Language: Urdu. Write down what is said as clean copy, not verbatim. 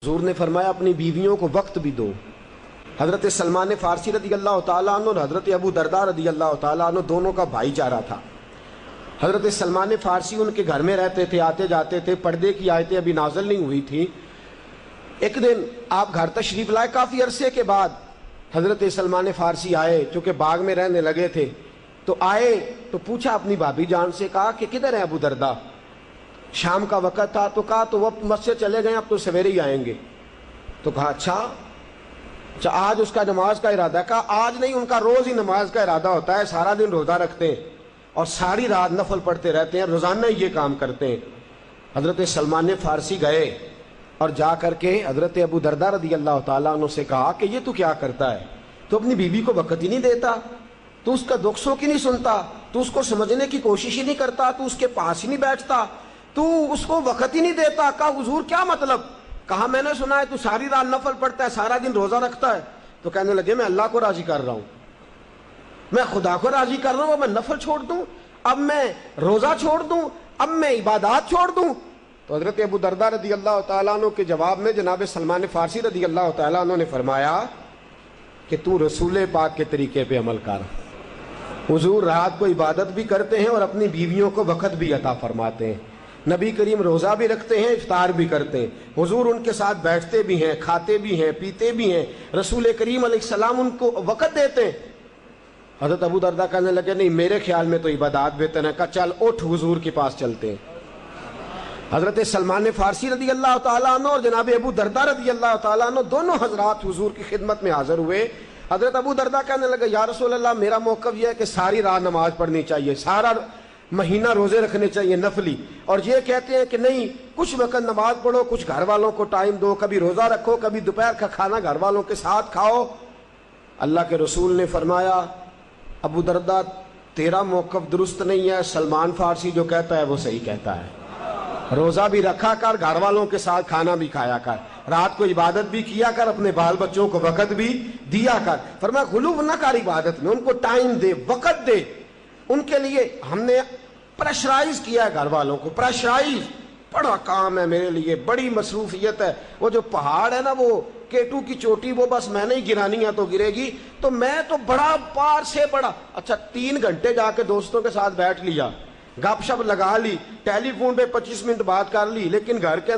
حضور نے فرمایا اپنی بیویوں کو وقت بھی دو۔ حضرت سلمان فارسی رضی اللہ تعالیٰ عنہ اور حضرت ابو درداء رضی اللہ تعالیٰ عنہ دونوں کا بھائی چارہ تھا۔ حضرت سلمان فارسی ان کے گھر میں رہتے تھے، آتے جاتے تھے، پردے کی آیتیں ابھی نازل نہیں ہوئی تھی۔ ایک دن آپ گھر تشریف لائے، کافی عرصے کے بعد حضرت سلمان فارسی آئے، چونکہ باغ میں رہنے لگے تھے تو آئے تو پوچھا اپنی بھابی جان سے، کہا کہ کدھر ہے ابو درداء؟ شام کا وقت تھا تو کہا تو وہ مسجد چلے گئے، اب تو سویرے ہی آئیں گے۔ تو کہا اچھا آج اس کا نماز کا ارادہ ہے؟ کہا آج نہیں، ان کا روز ہی نماز کا ارادہ ہوتا ہے، سارا دن روزہ رکھتے ہیں اور ساری رات نفل پڑھتے رہتے ہیں، روزانہ ہی یہ کام کرتے ہیں۔ حضرت سلمان فارسی گئے اور جا کر کے حضرت ابو درداء رضی اللہ تعالیٰ عنہ سے کہا کہ یہ تو کیا کرتا ہے؟ تو اپنی بیوی کو وقت ہی نہیں دیتا، تو اس کا دکھ سوکھ ہی نہیں سنتا، تو اس کو سمجھنے کی کوشش ہی نہیں کرتا، تو اس کے پاس ہی نہیں بیٹھتا، تو اس کو وقت ہی نہیں دیتا۔ کہا حضور کیا مطلب؟ کہا میں نے سنا ہے تو ساری رات نفل پڑھتا ہے، سارا دن روزہ رکھتا ہے۔ تو کہنے لگے میں اللہ کو راضی کر رہا ہوں، میں خدا کو راضی کر رہا ہوں، اب میں نفل چھوڑ دوں، اب میں روزہ چھوڑ دوں، اب میں عبادات چھوڑ دوں؟ تو حضرت ابو درداء رضی اللہ تعالیٰ عنہ کے جواب میں جناب سلمان فارسی رضی اللہ تعالیٰ عنہ نے فرمایا کہ تو رسول پاک کے طریقے پہ عمل کر۔ حضور رات کو عبادت بھی کرتے ہیں اور اپنی بیویوں کو وقت بھی عطا فرماتے ہیں۔ نبی کریم روزہ بھی رکھتے ہیں، افطار بھی کرتے ہیں، حضور ان کے ساتھ بیٹھتے بھی ہیں، کھاتے بھی ہیں، پیتے بھی ہیں، رسول کریم علیہ السلام ان کو وقت دیتے ہیں۔ حضرت ابو درداء کہنے لگے نہیں، میرے خیال میں تو عبادات بہتر ہے۔ کہا چل اٹھ حضور کے پاس چلتے ہیں۔ حضرت سلمان فارسی رضی اللہ تعالیٰ عنہ اور جناب ابو درداء رضی اللہ تعالیٰ عنہ دونوں حضرات حضور کی خدمت میں حاضر ہوئے۔ حضرت ابو درداء کہنے لگے یا رسول اللہ، میرا موقف یہ ہے کہ ساری رات نماز پڑھنی چاہیے، سارا مہینہ روزے رکھنے چاہیے نفلی، اور یہ کہتے ہیں کہ نہیں کچھ وقت نماز پڑھو، کچھ گھر والوں کو ٹائم دو، کبھی روزہ رکھو، کبھی دوپہر کا کھانا گھر والوں کے ساتھ کھاؤ۔ اللہ کے رسول نے فرمایا ابو درداء تیرا موقف درست نہیں ہے، سلمان فارسی جو کہتا ہے وہ صحیح کہتا ہے، روزہ بھی رکھا کر، گھر والوں کے ساتھ کھانا بھی کھایا کر، رات کو عبادت بھی کیا کر، اپنے بال بچوں کو وقت بھی دیا کر۔ فرمایا غلو نہ کر عبادت میں، ان کو ٹائم دے، وقت دے، ان کے لیے ہم نے پریشرائز کیا ہے، گھر والوں کو پریشرائز، بڑا کام ہے میرے لیے، بڑی مصروفیت ہے، وہ جو پہاڑ ہے نا وہ کیٹو کی چوٹی وہ بس میں نہیں گرانی ہے تو گرے گی، تو میں تو بڑا پار سے بڑا، اچھا 3 گھنٹے جا کے دوستوں کے ساتھ بیٹھ لیا، گپ شپ لگا لی، ٹیلی فون پہ 25 منٹ بات کر لی، لیکن گھر کے